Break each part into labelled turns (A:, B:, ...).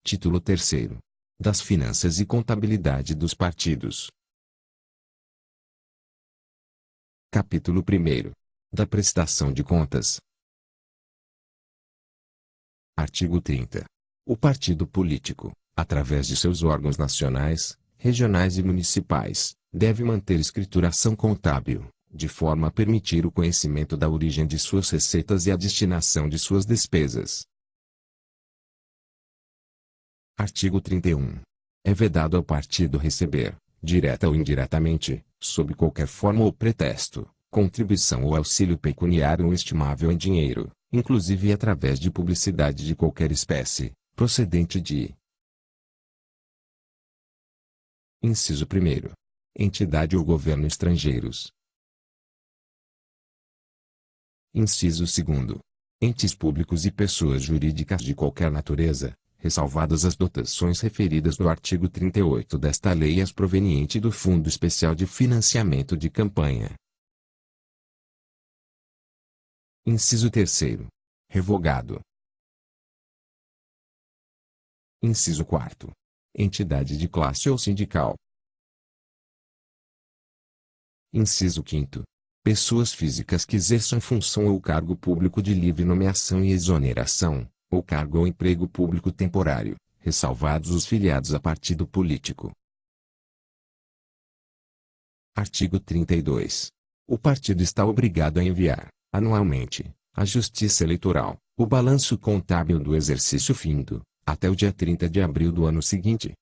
A: Título 3º. Das finanças e contabilidade dos partidos. Capítulo 1º. Da prestação de contas. Artigo 30. O partido político, através de seus órgãos nacionais, regionais e municipais, deve manter escrituração contábil, de forma a permitir o conhecimento da origem de suas receitas e a destinação de suas despesas. Artigo 31. É vedado ao partido receber, direta ou indiretamente, sob qualquer forma ou pretexto, contribuição ou auxílio pecuniário ou estimável em dinheiro, inclusive através de publicidade de qualquer espécie, procedente de: Inciso 1º. Entidade ou governo estrangeiros. Inciso 2º. Entes públicos e pessoas jurídicas de qualquer natureza, ressalvadas as dotações referidas no artigo 38 desta lei e as provenientes do Fundo Especial de Financiamento de Campanha. Inciso 3º. Revogado. Inciso 4º. Entidade de classe ou sindical. Inciso 5º. Pessoas físicas que exerçam função ou cargo público de livre nomeação e exoneração, ou cargo ou emprego público temporário, ressalvados os filiados a partido político. Artigo 32. O partido está obrigado a enviar, anualmente, à Justiça Eleitoral, o balanço contábil do exercício findo, até o dia 30 de abril do ano seguinte.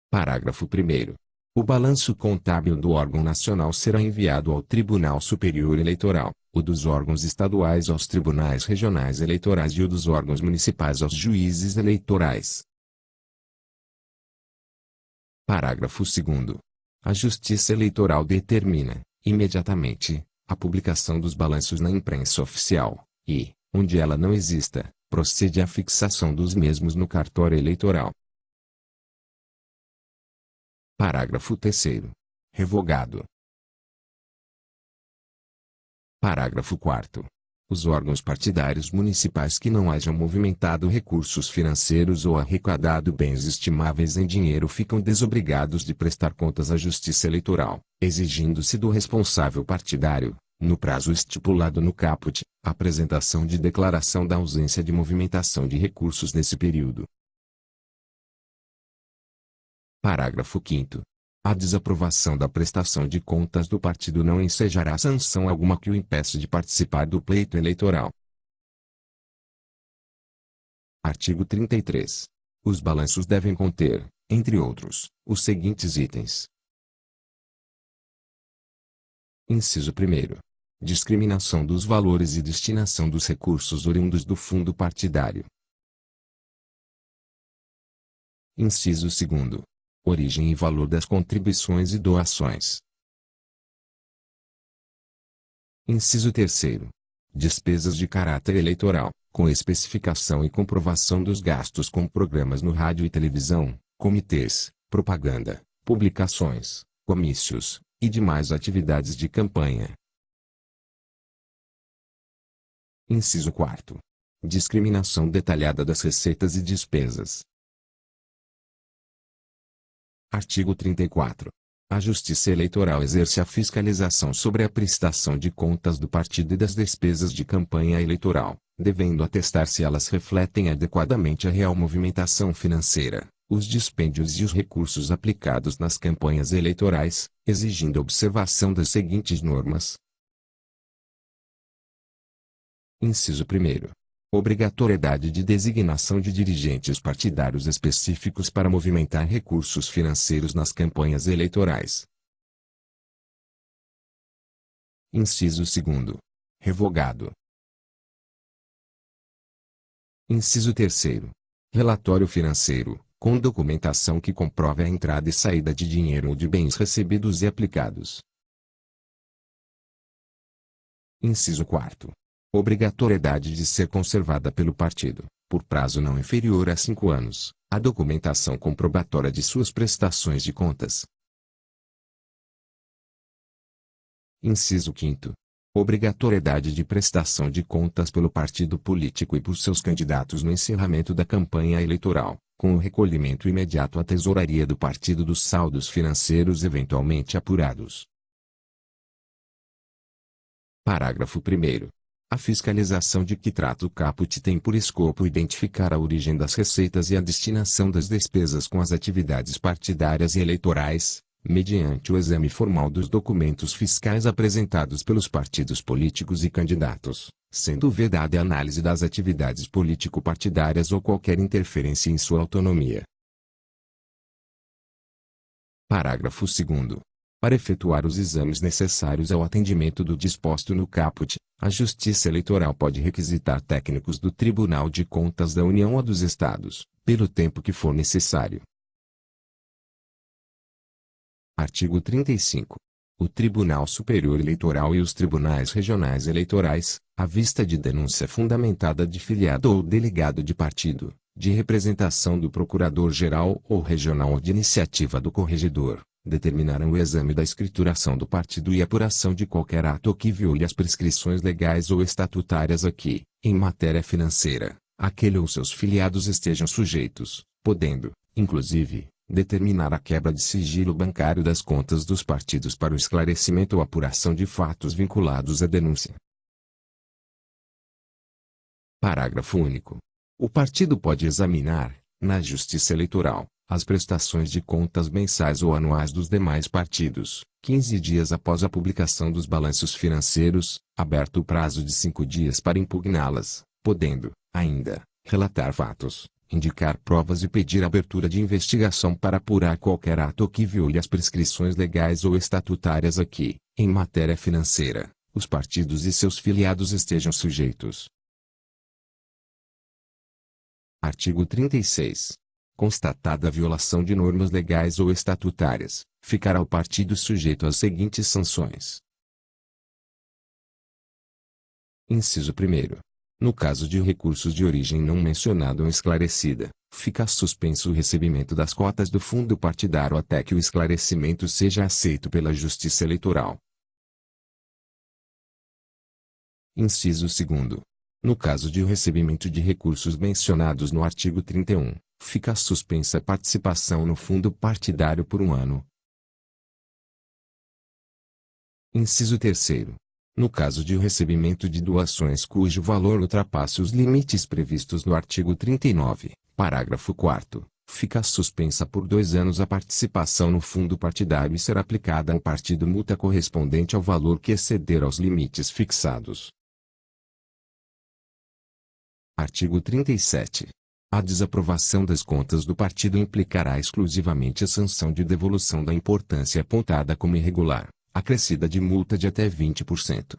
A: Parágrafo 1º. O balanço contábil do órgão nacional será enviado ao Tribunal Superior Eleitoral, o dos órgãos estaduais aos tribunais regionais eleitorais e o dos órgãos municipais aos juízes eleitorais. Parágrafo 2º. A Justiça Eleitoral determina, imediatamente, a publicação dos balanços na imprensa oficial, e, onde ela não exista, procede à fixação dos mesmos no cartório eleitoral. Parágrafo 3º. Revogado. Parágrafo 4º. Os órgãos partidários municipais que não hajam movimentado recursos financeiros ou arrecadado bens estimáveis em dinheiro ficam desobrigados de prestar contas à Justiça Eleitoral, exigindo-se do responsável partidário, no prazo estipulado no caput, a apresentação de declaração da ausência de movimentação de recursos nesse período. Parágrafo 5º. A desaprovação da prestação de contas do partido não ensejará sanção alguma que o impeça de participar do pleito eleitoral. Artigo 33. Os balanços devem conter, entre outros, os seguintes itens. Inciso 1º. Discriminação dos valores e destinação dos recursos oriundos do fundo partidário. Inciso 2º. Origem e valor das contribuições e doações. Inciso 3º. Despesas de caráter eleitoral, com especificação e comprovação dos gastos com programas no rádio e televisão, comitês, propaganda, publicações, comícios, e demais atividades de campanha. Inciso 4º. Discriminação detalhada das receitas e despesas. Artigo 34. A Justiça Eleitoral exerce a fiscalização sobre a prestação de contas do partido e das despesas de campanha eleitoral, devendo atestar se elas refletem adequadamente a real movimentação financeira, os dispêndios e os recursos aplicados nas campanhas eleitorais, exigindo a observação das seguintes normas. Inciso 1º. Obrigatoriedade de designação de dirigentes partidários específicos para movimentar recursos financeiros nas campanhas eleitorais. Inciso 2º. Revogado. Inciso 3º. Relatório financeiro, com documentação que comprove a entrada e saída de dinheiro ou de bens recebidos e aplicados. Inciso 4º. Obrigatoriedade de ser conservada pelo partido, por prazo não inferior a 5 anos, a documentação comprobatória de suas prestações de contas. Inciso 5º. Obrigatoriedade de prestação de contas pelo partido político e por seus candidatos no encerramento da campanha eleitoral, com o recolhimento imediato à tesouraria do partido dos saldos financeiros eventualmente apurados. Parágrafo 1º. A fiscalização de que trata o caput tem por escopo identificar a origem das receitas e a destinação das despesas com as atividades partidárias e eleitorais, mediante o exame formal dos documentos fiscais apresentados pelos partidos políticos e candidatos, sendo vedada a análise das atividades político-partidárias ou qualquer interferência em sua autonomia. Parágrafo 2º. Para efetuar os exames necessários ao atendimento do disposto no caput, a Justiça Eleitoral pode requisitar técnicos do Tribunal de Contas da União ou dos Estados, pelo tempo que for necessário. Artigo 35. O Tribunal Superior Eleitoral e os Tribunais Regionais Eleitorais, à vista de denúncia fundamentada de filiado ou delegado de partido, de representação do Procurador-Geral ou Regional ou de iniciativa do Corregedor, determinarão o exame da escrituração do partido e apuração de qualquer ato que viole as prescrições legais ou estatutárias a que, em matéria financeira, aquele ou seus filiados estejam sujeitos, podendo, inclusive, determinar a quebra de sigilo bancário das contas dos partidos para o esclarecimento ou apuração de fatos vinculados à denúncia. Parágrafo único. O partido pode examinar, na Justiça Eleitoral, as prestações de contas mensais ou anuais dos demais partidos, 15 dias após a publicação dos balanços financeiros, aberto o prazo de 5 dias para impugná-las, podendo, ainda, relatar fatos, indicar provas e pedir abertura de investigação para apurar qualquer ato que viole as prescrições legais ou estatutárias a que, em matéria financeira, os partidos e seus filiados estejam sujeitos. Artigo 36. Constatada a violação de normas legais ou estatutárias, ficará o partido sujeito às seguintes sanções. Inciso 1º. No caso de recursos de origem não mencionada ou esclarecida, fica suspenso o recebimento das cotas do fundo partidário até que o esclarecimento seja aceito pela Justiça Eleitoral. Inciso 2º. No caso de recebimento de recursos mencionados no artigo 31, fica suspensa a participação no fundo partidário por 1 ano. Inciso 3º. No caso de recebimento de doações cujo valor ultrapasse os limites previstos no artigo 39, parágrafo 4º, fica suspensa por 2 anos a participação no fundo partidário e será aplicada ao partido multa correspondente ao valor que exceder aos limites fixados. Artigo 37. A desaprovação das contas do partido implicará exclusivamente a sanção de devolução da importância apontada como irregular, acrescida de multa de até 20%.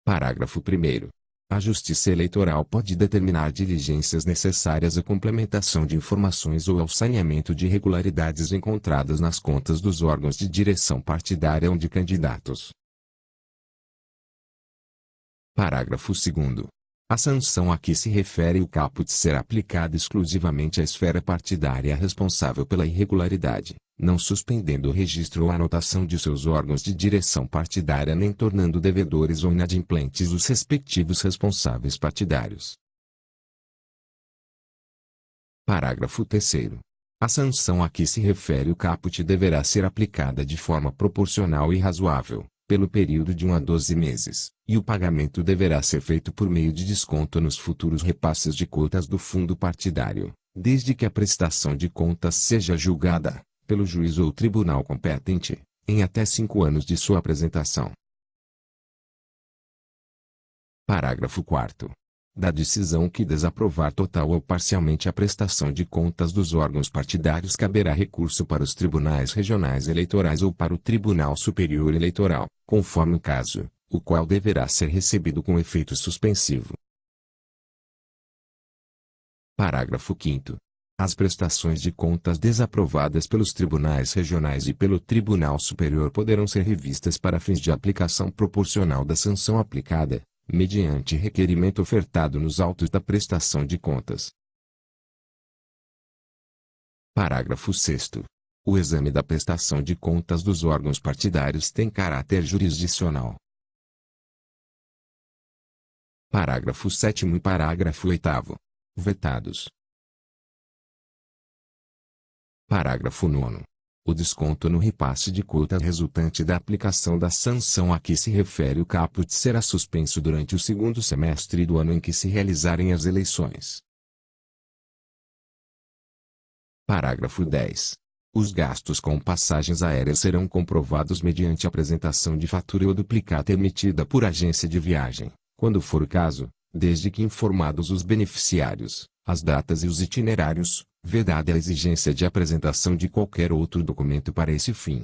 A: Parágrafo 1º. A Justiça Eleitoral pode determinar diligências necessárias à complementação de informações ou ao saneamento de irregularidades encontradas nas contas dos órgãos de direção partidária ou de candidatos. Parágrafo 2º. A sanção a que se refere o caput será aplicada exclusivamente à esfera partidária responsável pela irregularidade, não suspendendo o registro ou anotação de seus órgãos de direção partidária nem tornando devedores ou inadimplentes os respectivos responsáveis partidários. Parágrafo 3º. A sanção a que se refere o caput deverá ser aplicada de forma proporcional e razoável, pelo período de 1 a 12 meses, e o pagamento deverá ser feito por meio de desconto nos futuros repasses de cotas do fundo partidário, desde que a prestação de contas seja julgada, pelo juiz ou tribunal competente, em até 5 anos de sua apresentação. Parágrafo 4º. Da decisão que desaprovar total ou parcialmente a prestação de contas dos órgãos partidários caberá recurso para os tribunais regionais eleitorais ou para o Tribunal Superior Eleitoral, conforme o caso, o qual deverá ser recebido com efeito suspensivo. Parágrafo 5º. As prestações de contas desaprovadas pelos tribunais regionais e pelo Tribunal Superior poderão ser revistas para fins de aplicação proporcional da sanção aplicada, mediante requerimento ofertado nos autos da prestação de contas. Parágrafo 6º. O exame da prestação de contas dos órgãos partidários tem caráter jurisdicional. Parágrafo 7º e parágrafo 8º. Vetados. Parágrafo 9º. O desconto no repasse de quota resultante da aplicação da sanção a que se refere o caput será suspenso durante o segundo semestre do ano em que se realizarem as eleições. Parágrafo 10. Os gastos com passagens aéreas serão comprovados mediante apresentação de fatura ou duplicata emitida por agência de viagem, quando for o caso, desde que informados os beneficiários, as datas e os itinerários, vedada a exigência de apresentação de qualquer outro documento para esse fim.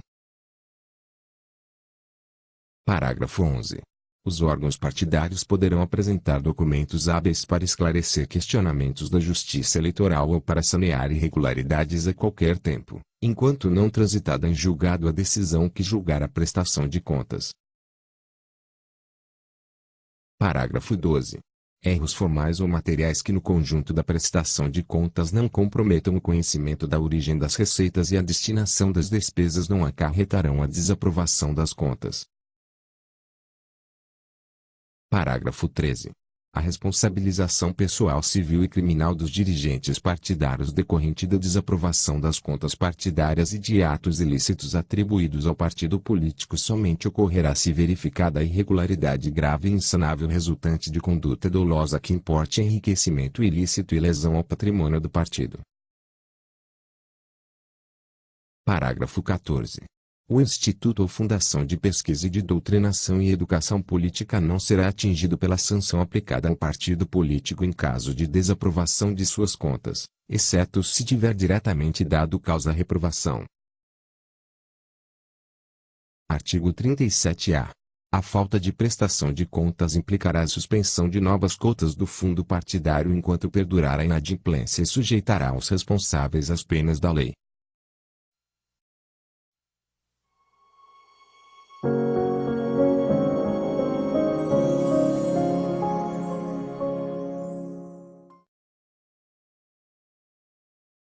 A: Parágrafo 11. Os órgãos partidários poderão apresentar documentos hábeis para esclarecer questionamentos da Justiça Eleitoral ou para sanear irregularidades a qualquer tempo, enquanto não transitada em julgado a decisão que julgar a prestação de contas. Parágrafo 12. Erros formais ou materiais que no conjunto da prestação de contas não comprometam o conhecimento da origem das receitas e a destinação das despesas não acarretarão a desaprovação das contas. Parágrafo 13. A responsabilização pessoal civil e criminal dos dirigentes partidários decorrente da desaprovação das contas partidárias e de atos ilícitos atribuídos ao partido político somente ocorrerá se verificada a irregularidade grave e insanável resultante de conduta dolosa que importe enriquecimento ilícito e lesão ao patrimônio do partido. Parágrafo 14. O Instituto ou Fundação de Pesquisa e de Doutrinação e Educação Política não será atingido pela sanção aplicada ao partido político em caso de desaprovação de suas contas, exceto se tiver diretamente dado causa à reprovação. Artigo 37-A. A falta de prestação de contas implicará a suspensão de novas cotas do fundo partidário enquanto perdurar a inadimplência e sujeitará os responsáveis às penas da lei.